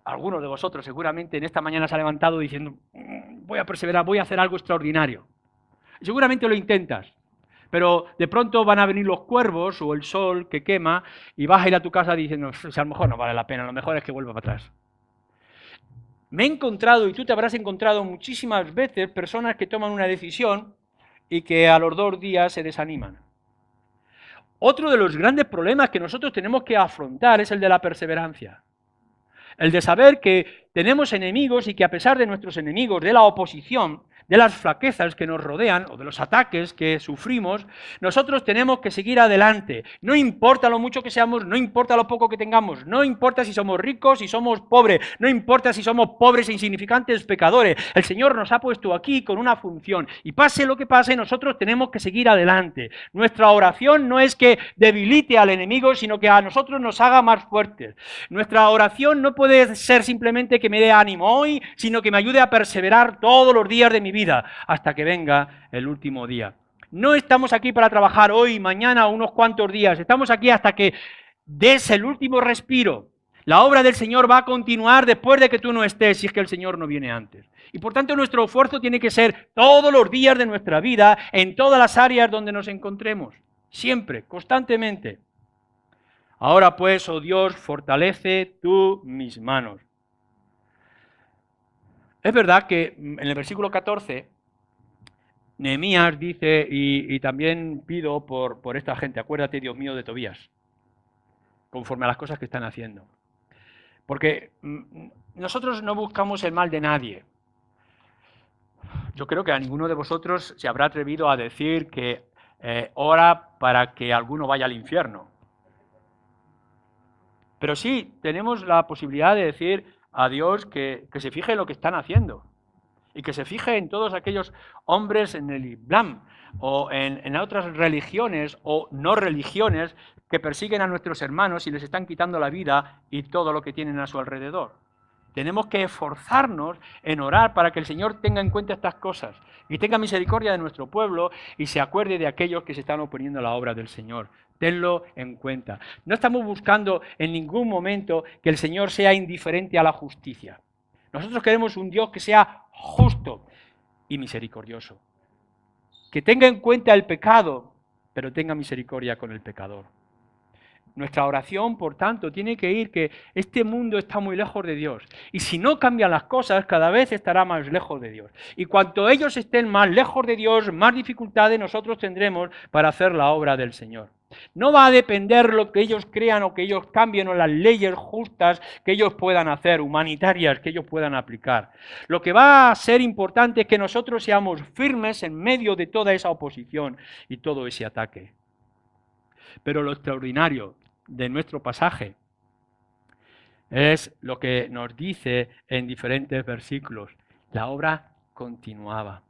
Speaker 1: alguno de vosotros seguramente en esta mañana se ha levantado diciendo: voy a perseverar, voy a hacer algo extraordinario. Seguramente lo intentas, pero de pronto van a venir los cuervos o el sol que quema y vas a ir a tu casa diciendo: a lo mejor no vale la pena, lo mejor es que vuelva para atrás. Me he encontrado, y tú te habrás encontrado muchísimas veces, personas que toman una decisión y que a los 2 días se desaniman. Otro de los grandes problemas que nosotros tenemos que afrontar es el de la perseverancia. El de saber que tenemos enemigos y que a pesar de nuestros enemigos, de la oposición, de las flaquezas que nos rodean o de los ataques que sufrimos, nosotros tenemos que seguir adelante. No importa lo mucho que seamos, no importa lo poco que tengamos, no importa si somos ricos, si somos pobres, no importa si somos pobres e insignificantes pecadores. El Señor nos ha puesto aquí con una función y pase lo que pase, nosotros tenemos que seguir adelante. Nuestra oración no es que debilite al enemigo, sino que a nosotros nos haga más fuertes. Nuestra oración no puede ser simplemente que me dé ánimo hoy, sino que me ayude a perseverar todos los días de mi vida hasta que venga el último día. No estamos aquí para trabajar hoy, mañana o unos cuantos días. Estamos aquí hasta que des el último respiro. La obra del Señor va a continuar después de que tú no estés, si es que el Señor no viene antes. Y por tanto nuestro esfuerzo tiene que ser todos los días de nuestra vida, en todas las áreas donde nos encontremos. Siempre, constantemente. Ahora pues, oh Dios, fortalece tú mis manos. Es verdad que en el versículo 14, Nehemías dice, y también pido por esta gente: acuérdate, Dios mío, de Tobías, conforme a las cosas que están haciendo. Porque nosotros no buscamos el mal de nadie. Yo creo que a ninguno de vosotros se habrá atrevido a decir que ora para que alguno vaya al infierno. Pero sí tenemos la posibilidad de decir a Dios que se fije en lo que están haciendo y que se fije en todos aquellos hombres en el Islam o en otras religiones o no religiones que persiguen a nuestros hermanos y les están quitando la vida y todo lo que tienen a su alrededor. Tenemos que esforzarnos en orar para que el Señor tenga en cuenta estas cosas y tenga misericordia de nuestro pueblo y se acuerde de aquellos que se están oponiendo a la obra del Señor. Tenlo en cuenta. No estamos buscando en ningún momento que el Señor sea indiferente a la justicia. Nosotros queremos un Dios que sea justo y misericordioso. Que tenga en cuenta el pecado, pero tenga misericordia con el pecador. Nuestra oración, por tanto, tiene que ir que este mundo está muy lejos de Dios. Y si no cambian las cosas, cada vez estará más lejos de Dios. Y cuanto ellos estén más lejos de Dios, más dificultades nosotros tendremos para hacer la obra del Señor. No va a depender lo que ellos crean o que ellos cambien o las leyes justas que ellos puedan hacer, humanitarias, que ellos puedan aplicar. Lo que va a ser importante es que nosotros seamos firmes en medio de toda esa oposición y todo ese ataque. Pero lo extraordinario de nuestro pasaje es lo que nos dice en diferentes versículos. La obra continuaba.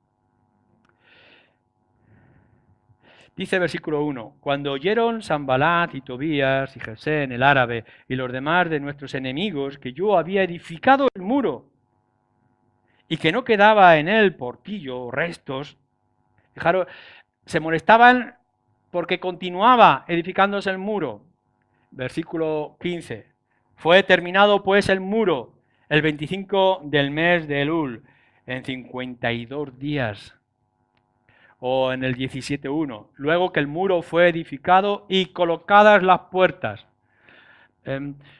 Speaker 1: Dice versículo 1, cuando oyeron Sanbalat y Tobías y Gesén el árabe y los demás de nuestros enemigos que yo había edificado el muro y que no quedaba en él portillo o restos, fijaros, se molestaban porque continuaba edificándose el muro. Versículo 15. Fue terminado pues el muro el 25 del mes de Elul, en 52 días. O en el 17.1. Luego que el muro fue edificado y colocadas las puertas.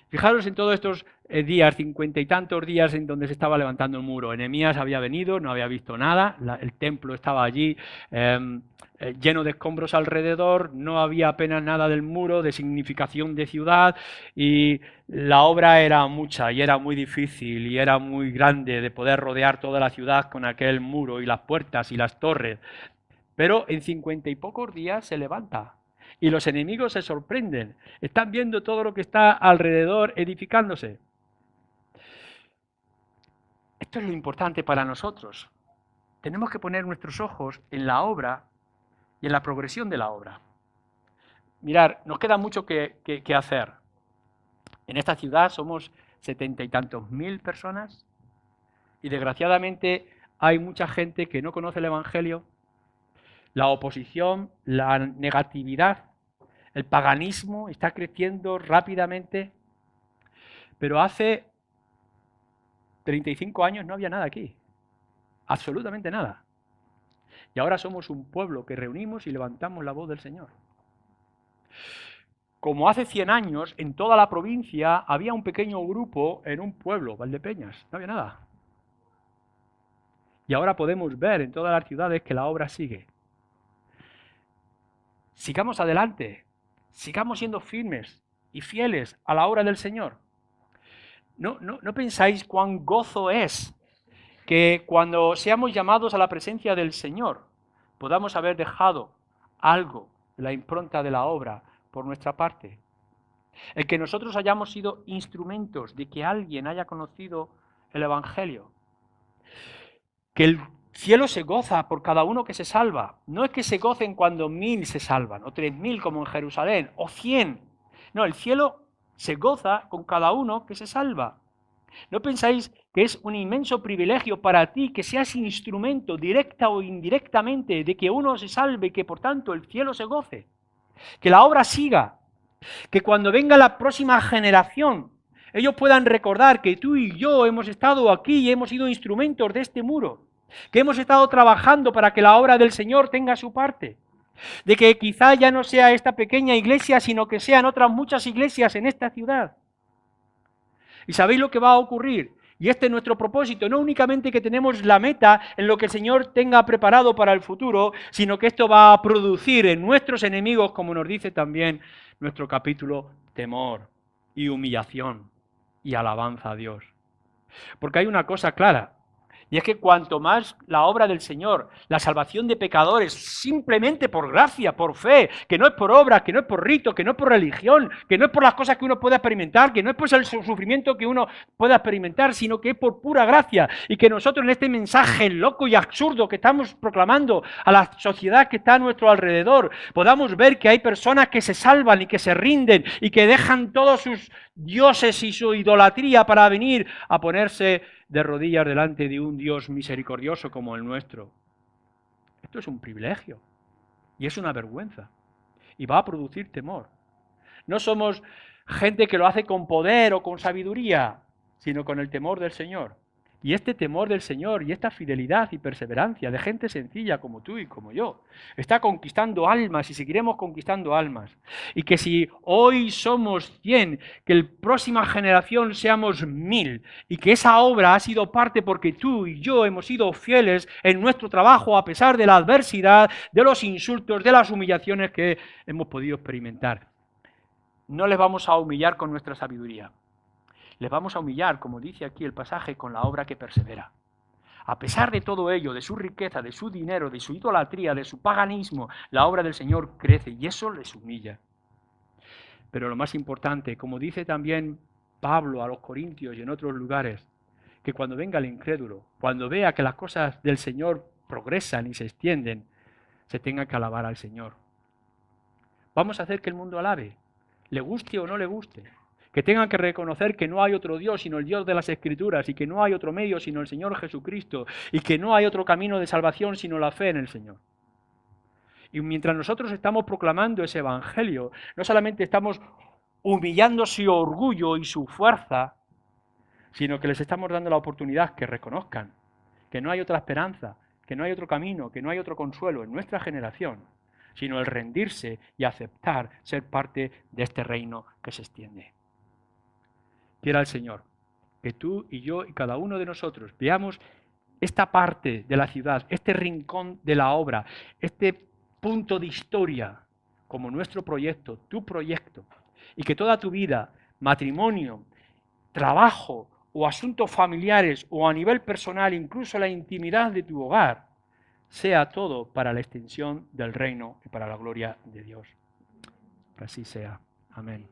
Speaker 1: Fijaros en todos estos días, 50 y tantos días en donde se estaba levantando el muro. Nehemías había venido, no había visto nada, el templo estaba allí lleno de escombros alrededor, no había apenas nada del muro, de significación de ciudad, y la obra era mucha y era muy difícil y era muy grande de poder rodear toda la ciudad con aquel muro y las puertas y las torres. Pero en 50 y pocos días se levanta. Y los enemigos se sorprenden. Están viendo todo lo que está alrededor edificándose. Esto es lo importante para nosotros. Tenemos que poner nuestros ojos en la obra y en la progresión de la obra. Mirad, nos queda mucho que hacer. En esta ciudad somos 70 y tantos mil personas y desgraciadamente hay mucha gente que no conoce el Evangelio. La oposición, la negatividad, el paganismo está creciendo rápidamente, pero hace 35 años no había nada aquí, absolutamente nada. Y ahora somos un pueblo que reunimos y levantamos la voz del Señor. Como hace 100 años, en toda la provincia había un pequeño grupo en un pueblo, Valdepeñas, no había nada. Y ahora podemos ver en todas las ciudades que la obra sigue. Sigamos adelante, sigamos siendo firmes y fieles a la obra del Señor. ¿No pensáis cuán gozo es que cuando seamos llamados a la presencia del Señor podamos haber dejado algo de la impronta de la obra por nuestra parte? El que nosotros hayamos sido instrumentos de que alguien haya conocido el Evangelio. Que el cielo se goza por cada uno que se salva. No es que se gocen cuando 1000 se salvan, o 3000 como en Jerusalén, o 100. No, el cielo se goza con cada uno que se salva. ¿No pensáis que es un inmenso privilegio para ti que seas instrumento, directa o indirectamente, de que uno se salve y que por tanto el cielo se goce? Que la obra siga, que cuando venga la próxima generación, ellos puedan recordar que tú y yo hemos estado aquí y hemos sido instrumentos de este muro, que hemos estado trabajando para que la obra del Señor tenga su parte, de que quizá ya no sea esta pequeña iglesia, sino que sean otras muchas iglesias en esta ciudad. ¿Y sabéis lo que va a ocurrir? Y este es nuestro propósito, no únicamente que tenemos la meta en lo que el Señor tenga preparado para el futuro, sino que esto va a producir en nuestros enemigos, como nos dice también nuestro capítulo, temor y humillación y alabanza a Dios. Porque hay una cosa clara, Y es que cuanto más la obra del Señor, la salvación de pecadores, simplemente por gracia, por fe, que no es por obra, que no es por rito, que no es por religión, que no es por las cosas que uno pueda experimentar, que no es por el sufrimiento que uno pueda experimentar, sino que es por pura gracia. Y que nosotros en este mensaje loco y absurdo que estamos proclamando a la sociedad que está a nuestro alrededor, podamos ver que hay personas que se salvan y que se rinden y que dejan todos sus dioses y su idolatría para venir a ponerse de rodillas delante de un Dios misericordioso como el nuestro. Esto es un privilegio y es una vergüenza y va a producir temor. No somos gente que lo hace con poder o con sabiduría, sino con el temor del Señor. Y este temor del Señor y esta fidelidad y perseverancia de gente sencilla como tú y como yo, está conquistando almas y seguiremos conquistando almas. Y que si hoy somos 100, que la próxima generación seamos 1000, y que esa obra ha sido parte porque tú y yo hemos sido fieles en nuestro trabajo a pesar de la adversidad, de los insultos, de las humillaciones que hemos podido experimentar. No les vamos a humillar con nuestra sabiduría. Les vamos a humillar, como dice aquí el pasaje, con la obra que persevera. A pesar de todo ello, de su riqueza, de su dinero, de su idolatría, de su paganismo, la obra del Señor crece y eso les humilla. Pero lo más importante, como dice también Pablo a los Corintios y en otros lugares, que cuando venga el incrédulo, cuando vea que las cosas del Señor progresan y se extienden, se tenga que alabar al Señor. Vamos a hacer que el mundo alabe, le guste o no le guste. Que tengan que reconocer que no hay otro Dios sino el Dios de las Escrituras y que no hay otro medio sino el Señor Jesucristo y que no hay otro camino de salvación sino la fe en el Señor. Y mientras nosotros estamos proclamando ese Evangelio, no solamente estamos humillando su orgullo y su fuerza, sino que les estamos dando la oportunidad que reconozcan que no hay otra esperanza, que no hay otro camino, que no hay otro consuelo en nuestra generación, sino el rendirse y aceptar ser parte de este reino que se extiende. Quiera el Señor que tú y yo y cada uno de nosotros veamos esta parte de la ciudad, este rincón de la obra, este punto de historia como nuestro proyecto, tu proyecto, y que toda tu vida, matrimonio, trabajo o asuntos familiares o a nivel personal, incluso la intimidad de tu hogar, sea todo para la extensión del reino y para la gloria de Dios. Que así sea. Amén.